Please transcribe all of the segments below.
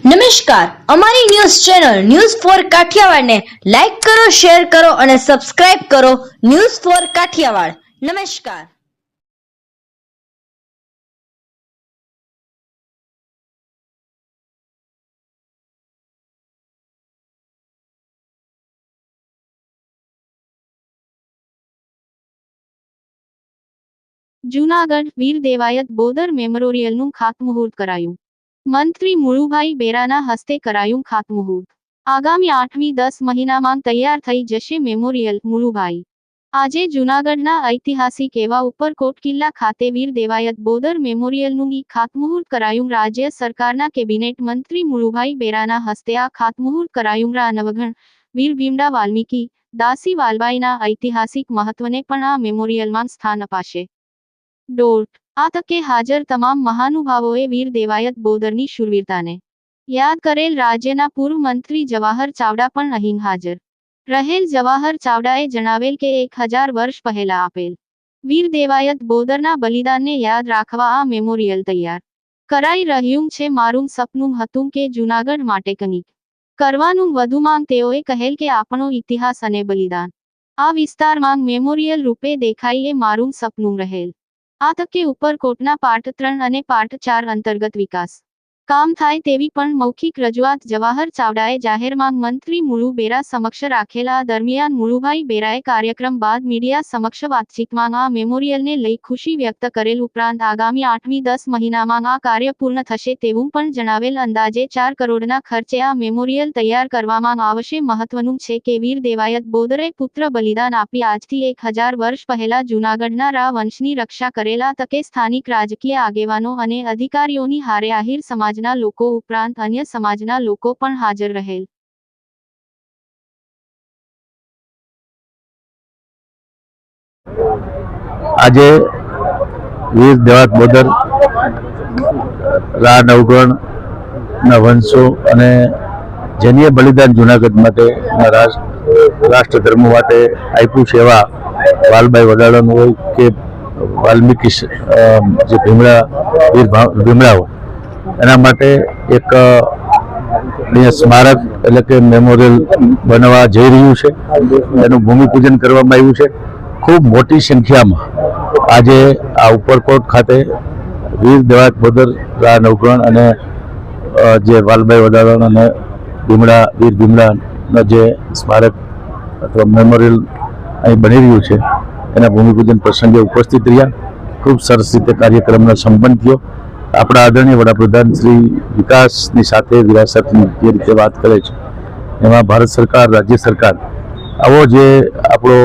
નમસ્કાર, અમારી news channel news for Kathiawad ને લાઈક કરો, શેર કરો અને સબસ્ક્રાઇબ કરો. News for Kathiawad. નમસ્કાર. જૂનાગઢ વીર દેવાયત બોદર મેમોરિયલનું ખાતમુહૂર્ત કરાયું. મંત્રી મુળુભાઈ બેરાના હસ્તે કરાયું ખાતમુહૂર્ત. આગામી 8-10 મહિનામાં તૈયાર થઈ જશે મેમોરિયલ. મુળુભાઈ આજે જૂનાગઢના ઐતિહાસિક એવા ઉપરકોટ કિલ્લા ખાતે વીર દેવાયત બોદર મેમોરિયલનું ખાતમુહૂર્ત કરાયું. રાજ્ય સરકારના કેબિનેટ મંત્રી મુળુભાઈ બેરાના હસ્તે આ ખાતમુહૂર્ત કરાયું. નવઘણ વીર ભીમડા વાલ્મીકી દાસી વાલબાઈના ઐતિહાસિક મહત્વને પણ આ મેમોરિયલમાં સ્થાન અપાશે. આ તકે હાજર તમામ મહાનુભાવોએ વીર દેવાયત બોદરની શૂરવીરતાને યાદ કરેલ. રાજ્યના પૂર્વ મંત્રી જવાહર ચાવડા પણ અહીં હાજર રહેલ. જવાહર ચાવડાએ જણાવેલ કે 1000 વર્ષ પહેલા આપેલ વીર દેવાયત બોદરના બલિદાનને યાદ રાખવા આ મેમોરિયલ તૈયાર કરાઈ રહ્યું છે. મારું સપનું હતું કે જૂનાગઢ માટે કંઈક કરવાનું. વધુમાં તેઓએ કહેલ કે આપણો ઇતિહાસ અને બલિદાન આ વિસ્તારમાં મેમોરિયલ રૂપે દેખાય એ મારું સપનું રહેલ. આ તકે ઉપરકોટના પાર્ટ 3 અને પાર્ટ 4 અંતર્ગત વિકાસ કામ થાય તેવી પણ મૌખિક રજૂઆત જવાહર ચાવડાએ જાહેરમાં મંત્રી મુળુ બેરા સમક્ષ રાખેલા. દરમિયાન મુળુભાઈ બેરાએ કાર્યક્રમ બાદ મીડિયા સમક્ષ વાતચીતમાં આ મેમોરિયલને લઈ ખુશી વ્યક્ત કરેલ. ઉપરાંત આગામી 8-10 મહિનામાં આ કાર્ય પૂર્ણ થશે તેવું પણ જણાવેલ. અંદાજે 4 કરોડના ખર્ચે આ મેમોરિયલ તૈયાર કરવામાં આવશે. મહત્વનું છે કે વીર દેવાયત બોદરે પુત્ર બલિદાન આપી આજથી 1000 વર્ષ પહેલા જૂનાગઢના રા વંશની રક્ષા કરેલા. તકે સ્થાનિક રાજકીય આગેવાનો અને અધિકારીઓની હારે આહિર સમાજ લોકો ઉપરાંત અન્ય સમાજના લોકો પણ હાજર રહેલ. આજે વીર દેવાયત બોદર રા નવગણ ના વંશો અને જેની બલિદાન જુનાગઢ માટે રાષ્ટ્ર ધર્મ માટે આપ્યું છે એવા વાલબાઈ વડાળાનું હોય કે વાલ્મીકી જે ભીમડા વીર ભીમડા હોય એના માટે એક સ્મારક એટલે કે મેમોરિયલ બનવા જઈ રહ્યું છે. એનું ભૂમિપૂજન કરવામાં આવ્યું છે. ખૂબ મોટી સંખ્યામાં આજે આ ઉપરકોટ ખાતે વીર દેવાયત બોદર રા નવગણ અને જે વાલબાઈ વડાળા અને વીર ભીમડાનો જે સ્મારક અથવા મેમોરિયલ અહીં બની રહ્યું છે એના ભૂમિપૂજન પ્રસંગે ઉપસ્થિત રહ્યા. ખૂબ સરસ રીતે કાર્યક્રમનો સંપન્ન થયો. આપણા આદરણીય વડાપ્રધાન શ્રી વિકાસની સાથે વિરાસતની જે રીતે વાત કરે છે એમાં ભારત સરકાર, રાજ્ય સરકાર આવો જે આપણો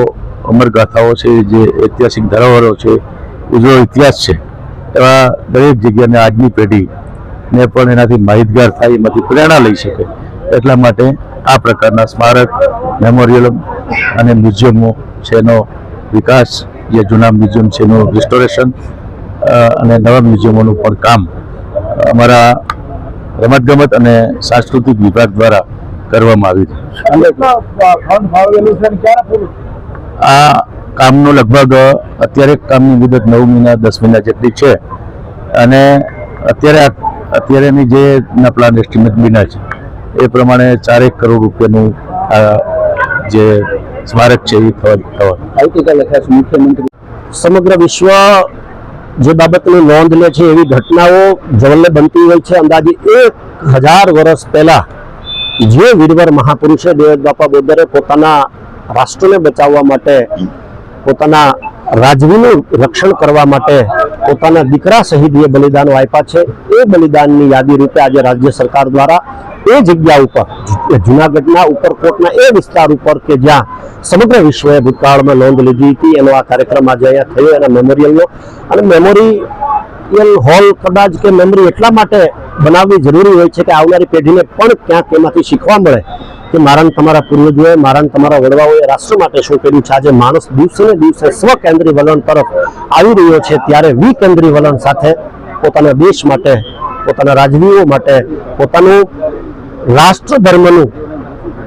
અમરગાથાઓ છે, જે ઐતિહાસિક ધરોહરો છે, ઉજળો ઇતિહાસ છે, એવા દરેક જગ્યાને આજની પેઢીને પણ એનાથી માહિતગાર થાય, એમાંથી પ્રેરણા લઈ શકે એટલા માટે આ પ્રકારના સ્મારક, મેમોરિયલ અને મ્યુઝિયમો છે એનો વિકાસ, જે જૂના મ્યુઝિયમ છે એનું રિસ્ટોરેશન અને નવા મ્યુઝિયમોનું પણ કામ અમારા રમતગમત અને સાંસ્કૃતિક વિભાગ દ્વારા કરવામાં આવી રહ્યું છે. આ કામનો લગભગ અત્યારે કામની મુદત 9 મહિના 10 મહિના જેટલી છે અને અત્યારેની જે પ્લાન એસ્ટિમેટ બન્યા છે એ પ્રમાણે 4 કરોડ રૂપિયાનું જે સ્મારક છે એ આવતીકાલે ખાસ મુખ્યમંત્રી સમગ્ર વિશ્વ જે બાબતની નોંધ લે છે એવી ઘટનાઓ જવલ્લે બનતી હોય છે. અંદાજે 1000 વર્ષ પહેલા જે વીરવર મહાપુરુષે દેવાયત બાપા બોદરે પોતાના રાષ્ટ્રને બચાવવા માટે, પોતાના રાજવીનું રક્ષણ કરવા માટે પોતાના દીકરા શહીદીએ બલિદાનો આપ્યા છે. એ બલિદાનની યાદી રૂપે આજે રાજ્ય સરકાર દ્વારા એ જગ્યા ઉપર જૂનાગઢના ઉપરકોટના એ વિસ્તાર ઉપર કે જ્યાં સમગ્ર વિશ્વએ ભૂતકાળમાં નોંધ લીધી હતી એનો આ કાર્યક્રમ આજે અહીંયા થયો એના મેમોરિયલનો. અને મેમોરિયલ હોલ કદાચ કે મેમરી એટલા માટે બનાવવી જરૂરી હોય છે કે આવનારી પેઢીને પણ ક્યાંક એમાંથી શીખવા મળે કે મારા તમારા પૂર્વજોએ, મારા તમારા વડવાઓએ રાષ્ટ્ર માટે શું કર્યું છે. આજે માણસ દિવસે ને દિવસે સ્વકેન્દ્રી વલણ તરફ આવી રહ્યો છે ત્યારે વિકેન્દ્રી વલણ સાથે પોતાના દેશ માટે, પોતાના રાજવીઓ માટે, પોતાનું રાષ્ટ્ર ધર્મનું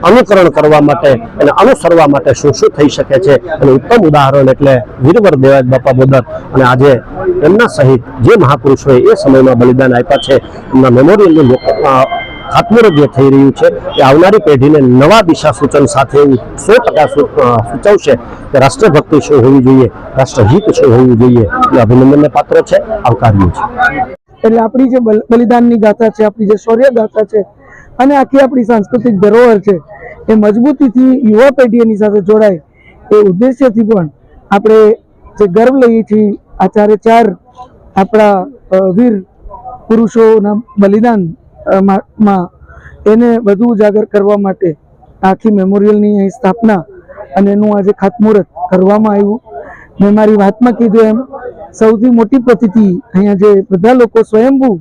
અનુકરણ કરવા માટે અને અનુસરવા માટે શું શું થઈ શકે છે અને ઉત્તમ ઉદાહરણ એટલે વીરવર દેવાયત બાપા બોદર. અને આજે એમના સહિત જે મહાપુરુષોએ એ સમયમાં બલિદાન આપ્યા છે એમના મેમોરિયલનું ખાતમુહૂર્ત જે થઈ રહ્યું છે એ આવનારી પેઢીને નવા દિશા સૂચન સાથે 100% સૂચવશે કે રાષ્ટ્રભક્તિ શું હોવી જોઈએ, રાષ્ટ્રહિત શું હોવું જોઈએ. એ અભિનંદનને પાત્ર છે, આવકાર્યું છે. એટલે આપણી જે બલિદાનની ગાથા છે, આપણી જે શૌર્ય ગાથા છે અને આખી આપણી સાંસ્કૃતિક ધરોહર છે એ મજબૂતીથી યુવા પેઢી એની સાથે જોડાય એ ઉદ્દેશ્યથી પણ આપણે જે ગર્વ લઈએ છીએ આ 4 આપણા વીર પુરુષોના બલિદાન માં એને વધુ ઉજાગર કરવા માટે આખી મેમોરિયલની અહીં સ્થાપના અને એનું આજે ખાતમુહૂર્ત કરવામાં આવ્યું. મેં મારી વાતમાં કીધું એમ સૌથી મોટી પ્રતિથિ અહીંયા જે બધા લોકો સ્વયંભૂ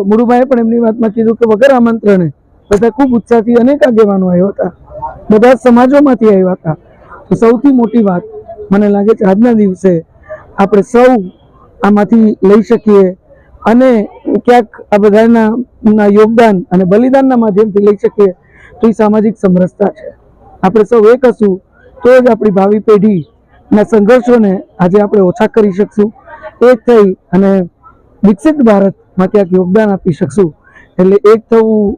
મુળુભાઈએ પણ એમની વાતમાં કીધું કે વગર આમંત્રણે બધા ખૂબ ઉત્સાહથી અનેક આગેવાનો આવ્યા હતા, બધા સમાજોમાંથી આવ્યા હતા. તો સૌથી મોટી વાત મને લાગે છે આજના દિવસે આપણે સૌ આમાંથી લઈ શકીએ અને ક્યાંક આ બધાના યોગદાન અને બલિદાનના માધ્યમથી લઈ શકીએ તો એ સામાજિક સમરસતા છે. આપણે સૌ એક હશું તો જ આપણી ભાવિ પેઢીના સંઘર્ષોને આજે આપણે ઓછા કરી શકશું, એક થઈ અને વિકસિત ભારતમાં ક્યાંક યોગદાન આપી શકશું. એટલે એક થવું,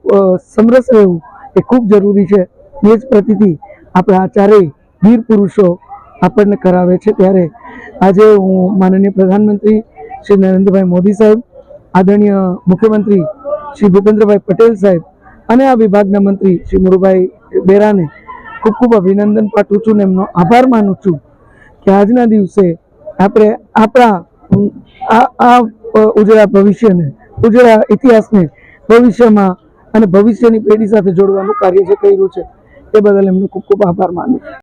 સમરસ રહેવું એ ખૂબ જરૂરી છે. એ જ પ્રતિથી આપણા આ 4 વીર પુરુષો આપણને કરાવે છે. ત્યારે આજે હું માનનીય પ્રધાનમંત્રી શ્રી નરેન્દ્રભાઈ મોદી સાહેબ, આદરણીય મુખ્યમંત્રી શ્રી ભૂપેન્દ્રભાઈ પટેલ સાહેબ અને આ વિભાગના મંત્રી શ્રી મુળુભાઈ બેરાને ખૂબ ખૂબ અભિનંદન પાઠવું છું અને એમનો આભાર માનું છું કે આજના દિવસે આપણે આપણા આ ઉજળા ભવિષ્યને, ઉજળા ઇતિહાસને ભવિષ્યમાં અને ભવિષ્યની પેઢી સાથે જોડવાનું કાર્ય જે કર્યું છે એ બદલ એમનો ખૂબ ખૂબ આભાર માનું છું.